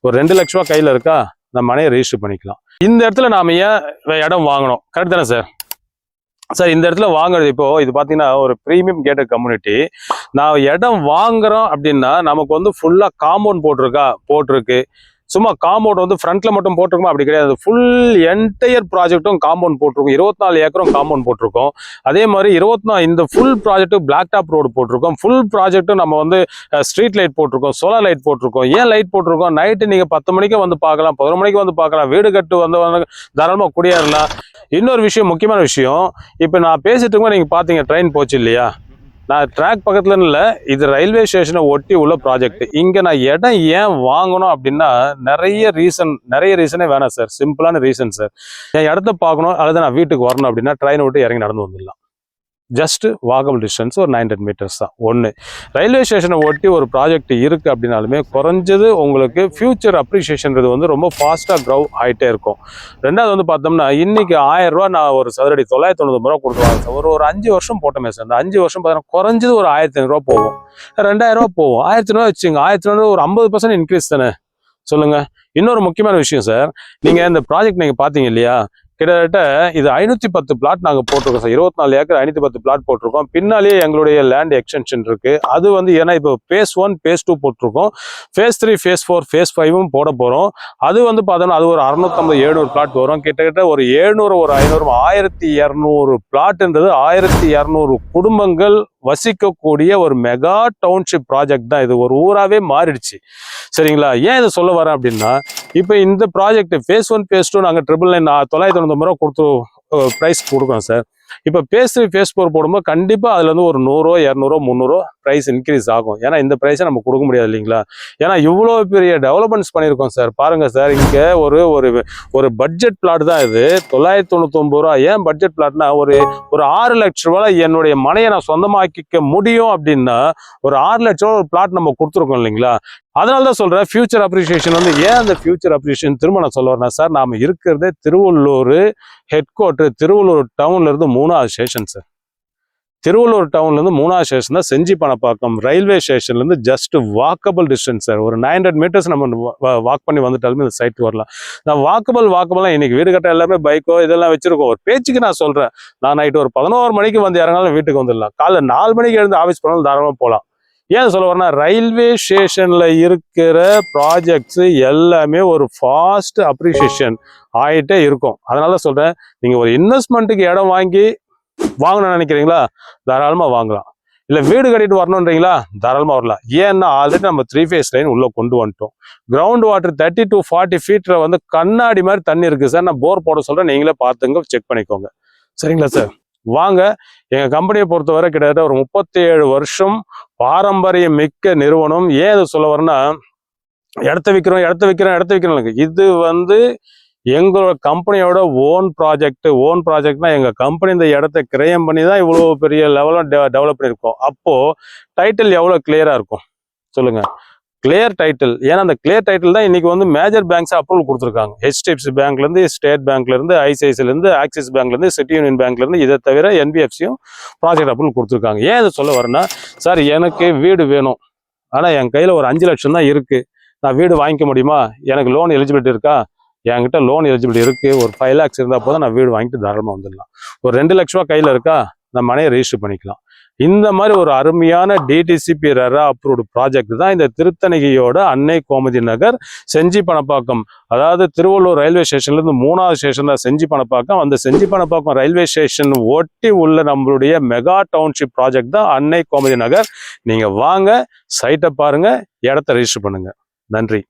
ஒரு 2 லட்ச ரூபா கையில் இருக்கா, இந்த மனையை ரெஜிஸ்டர் பண்ணிக்கலாம். இந்த இடத்துல நாம ஏன் இடம் வாங்கணும்? கரெக்ட் தானே சார்? சார் இந்த இடத்துல வாங்குறது இப்போ இது பார்த்தீங்கன்னா ஒரு ப்ரீமியம் கேட்டட் கம்யூனிட்டி. நான் இடம் வாங்குறோம் அப்படின்னா நமக்கு வந்து ஃபுல்லாக காம்பவுண்ட் போட்டிருக்கு. சும்மா காம்பவுண்ட் வந்து ஃப்ரண்ட்ல மட்டும் போட்டிருக்கோம் அப்படி கிடையாது. ஃபுல் என்டையர் ப்ராஜெக்டும் காம்பவுண்ட் போட்டிருக்கோம். 24 ஏக்கரும் காம்பவுண்ட் போட்டிருக்கோம். அதே மாதிரி 24 இந்த ஃபுல் ப்ராஜெக்ட்டும் பிளாக் டாப் ரோடு போட்டிருக்கோம். ஃபுல் ப்ராஜெக்ட்டும் நம்ம வந்து ஸ்ட்ரீட் லைட் போட்டிருக்கோம், சோலார் லைட் போட்டிருக்கோம். ஏன் லைட் போட்டிருக்கோம்? நைட்டு நீங்கள் 10 மணிக்கு வந்து பார்க்கலாம், 11 மணிக்கு வந்து பார்க்கலாம். வீடு கட்டு வந்து தாராளமாக குடியேறலாம். இன்னொரு விஷயம், முக்கியமான விஷயம், இப்போ நான் பேசிட்டு இருக்கோம், நீங்கள் பார்த்தீங்க ட்ரெயின் போச்சு இல்லையா? நான் ட்ராக் பக்கத்துல இல்லை, இது ரயில்வே ஸ்டேஷனை ஒட்டி உள்ள ப்ராஜெக்ட். இங்க நான் இடம் ஏன் வாங்கணும் அப்படின்னா நிறைய ரீசனே வேணாம் சார். சிம்பிளான ரீசன் சார். என் இடத்த பார்க்கணும் அல்லது நான் வீட்டுக்கு வரணும் அப்படின்னா ட்ரெயினை விட்டு இறங்கி நடந்து வந்துடலாம். ஜஸ்ட் வாக்கபிள் டிஸ்டன்ஸ் ஒரு 900 மீட்டர்ஸ் தான். ஒன்று, ரயில்வே ஸ்டேஷனை ஒட்டி ஒரு ப்ராஜெக்ட் இருக்குது அப்படின்னாலுமே குறைஞ்சது உங்களுக்கு ஃபியூச்சர் அப்ரிஷியேஷன்றது வந்து ரொம்ப ஃபாஸ்ட்டாக க்ரௌ ஆகிட்டே இருக்கும். ரெண்டாவது வந்து பார்த்தோம்னா இன்றைக்கி 1000 ரூபா நான் ஒரு சதுரடி 990 ரூபா கொடுத்துருவாங்க சார். ஒரு 5 வருஷம் போட்டோமே சார். அந்த 5 வருஷம் பார்த்தீங்கன்னா குறைஞ்சது ஒரு 1500 ரூபா போகும், 2000 ரூபா போகும். 1500 வச்சுங்க, 1500 ஒரு 50% இன்க்ரீஸ் தானே சொல்லுங்கள். இன்னொரு முக்கியமான விஷயம் சார், நீங்கள் இந்த ப்ராஜெக்ட் நீங்கள் பார்த்தீங்க இல்லையா, கிட்டத்தட்ட இது 510 பிளாட் நாங்கள் போட்டிருக்கோம் சார். 24 ஏக்கர் 510 பிளாட் போட்டிருக்கோம். பின்னாலேயே எங்களுடைய லேண்ட் எக்ஸ்டென்ஷன் இருக்கு. அது வந்து ஏன்னா இப்போ phase 1 phase 2 போட்டிருக்கோம். phase 3 phase 4 phase 5 போட போகிறோம். அது வந்து பார்த்தோன்னா அது ஒரு 650 700 பிளாட் வரும். கிட்டத்தட்ட ஒரு 700 ஒரு 500 1200 பிளாட்ன்றது 1200 குடும்பங்கள் வசிக்கக்கூடிய ஒரு மெகா டவுன்ஷிப் ப்ராஜெக்ட் தான் இது. ஒரு ஊராகவே மாறிடுச்சு. சரிங்களா? ஏன் இதை சொல்ல வரேன் அப்படின்னா, இப்போ இந்த ப்ராஜெக்ட் phase 1 phase 2 நாங்கள் 990 ரூபா கொடுத்து ப்ரைஸ் கொடுக்குறோம் சார். இப்போ phase 3 phase 4 போடும்போது கண்டிப்பாக அதுல இருந்து ஒரு 100 200 300 ப்ரைஸ் இன்க்ரீஸ் ஆகும். ஏன்னா இந்த ப்ரைஸை நம்ம கொடுக்க முடியாது இல்லைங்களா? ஏன்னா இவ்வளோ பெரிய டெவலப்மெண்ட்ஸ் பண்ணியிருக்கோம் சார். பாருங்க சார், இங்கே ஒரு பட்ஜெட் பிளாட் தான் இது. 999 ரூபா. ஏன் பட்ஜெட் பிளாட்னா ஒரு 6 லட்ச ரூபாய் என்னுடைய மனையை நான் சொந்தமாக்கிக்க முடியும் அப்படின்னா ஒரு 6 லட்ச ரூபா ஒரு பிளாட் நம்ம கொடுத்துருக்கோம் இல்லைங்களா? அதனால தான் சொல்றேன் ஃபியூச்சர் அப்ரிஷியேஷன் வந்து. ஏன் அந்த ஃபியூச்சர் அப்ரிஷியேஷன் திரும்ப நான் சொல்ல வரேன் சார், நாம இருக்கிறதே திருவள்ளூர் ஹெட் குவார்டர், திருவள்ளூர் டவுன்ல இருந்து 3வது ஸ்டேஷன் சார். திருவள்ளூர் டவுன்ல இருந்து 3வது ஸ்டேஷன் தான் செஞ்சி பணப்பாக்கம். ரயில்வே ஸ்டேஷன்ல இருந்து ஜஸ்ட் வாக்கபிள் டிஸ்டன்ஸ் சார். ஒரு 900 மீட்டர்ஸ் நம்ம வாக் பண்ணி வந்துட்டாலுமே இந்த சைட் வரலாம். நான் வாக்கபிள்லாம் இன்னைக்கு வீடு கட்ட எல்லாமே பைக்கோ இதெல்லாம் வச்சிருக்கோம். ஒரு பேச்சுக்கு நான் சொல்றேன், நான் நைட்டு ஒரு 11 மணிக்கு வந்து இறங்கினாலும் வீட்டுக்கு வந்துடலாம். காலைல 4 மணிக்கு எழுந்து ஆஃபீஸ் போனாலும் தாராளமாக போகலாம். ஏன் சொல்ல வரேன்னா ரயில்வே ஸ்டேஷன்ல இருக்கிற ப்ராஜெக்ட்ஸ் எல்லாமே ஒரு ஃபாஸ்ட் அப்ரிசியேஷன் ஆகிட்டே இருக்கும். அதனால சொல்றேன், நீங்க ஒரு இன்வெஸ்ட்மெண்ட்டுக்கு இடம் வாங்கணும்னு நினைக்கிறீங்களா, தாராளமா வாங்கலாம். இல்ல வீடு கட்டிட்டு வரணுன்றீங்களா, தாராளமா வரலாம். ஏன்னா ஆல்ரெடி நம்ம 3 ஃபேஸ் லைன் உள்ள கொண்டு வந்துட்டோம். கிரவுண்ட் வாட்டர் 30 to 40 ஃபீட்ல வந்து கண்ணாடி மாதிரி தண்ணி இருக்கு சார். நான் போர் போட சொல்றேன், நீங்களே பார்த்துங்க, செக் பண்ணிக்கோங்க. சரிங்களா சார்? வாங்க. எங்க கம்பெனியை பொறுத்தவரை கிட்டத்தட்ட ஒரு 37 வருஷம் பாரம்பரியம் மிக்க நிறுவனம். ஏன் இதை சொல்ல வரேன்னா, இடத்த விற்கிறோம். இது வந்து எங்களோட கம்பெனியோட ஓன் ப்ராஜெக்ட்னா எங்க கம்பெனி இந்த இடத்த கிரயம் பண்ணி தான் இவ்வளோ பெரிய லெவலில் டெவலப் பண்ணியிருக்கோம். அப்போ டைட்டில் எவ்வளோ கிளியரா இருக்கும் சொல்லுங்க. Clear title. ஏன்னா அந்த கிளியர் டைட்டில் தான் இன்னைக்கு வந்து மேஜர் பேங்க்ஸ் அப்ரூவல் கொடுத்துருக்காங்க. HDFC பேங்க்லேருந்து, ஸ்டேட் பேங்க்லேருந்து, ICICIலேருந்து, ஆக்சிஸ் பேங்க்லேருந்து, சிட்டி யூனியன் பேங்க்லேருந்து, இதை தவிர NBFCயும் ப்ராஜெக்ட் அப்ரூவல் கொடுத்துருக்காங்க. ஏன் இதை சொல்ல வரேன்னா, சார் எனக்கு வீடு வேணும், ஆனால் என் கையில் ஒரு 5 லட்சம் தான் இருக்குது, நான் வீடு வாங்கிக்க முடியுமா, எனக்கு லோன் எலிஜிபிலிட்டி இருக்கா, என்கிட்ட லோன் எலிஜிபிலிட்டி இருக்குது, ஒரு 5 lakhs இருந்தால் போதும் நான் வீடு வாங்கிட்டு தாராளமாக வந்துடலாம். ஒரு 2 லட்ச ரூபா கையில் இருக்கா, நான் மனையை ரெஜிஸ்டர் பண்ணிக்கலாம். இந்த மாதிரி ஒரு அருமையான DTCP ரெரா அப்ரூவ்டு ப்ராஜெக்ட் தான் இந்த திருத்தணிகையோட அன்னை கோமதி நகர் செஞ்சி பணப்பாக்கம். அதாவது திருவள்ளூர் ரயில்வே ஸ்டேஷன்லேருந்து 3வது ஸ்டேஷன் தான் செஞ்சி பணப்பாக்கம். அந்த செஞ்சி பணப்பாக்கம் ரயில்வே ஸ்டேஷன் ஒட்டி உள்ள நம்மளுடைய மெகா டவுன்ஷிப் ப்ராஜெக்ட் தான் அன்னை கோமதி நகர். நீங்கள் வாங்க, சைட்டை பாருங்க, இடத்த ரெஜிஸ்டர் பண்ணுங்க. நன்றி.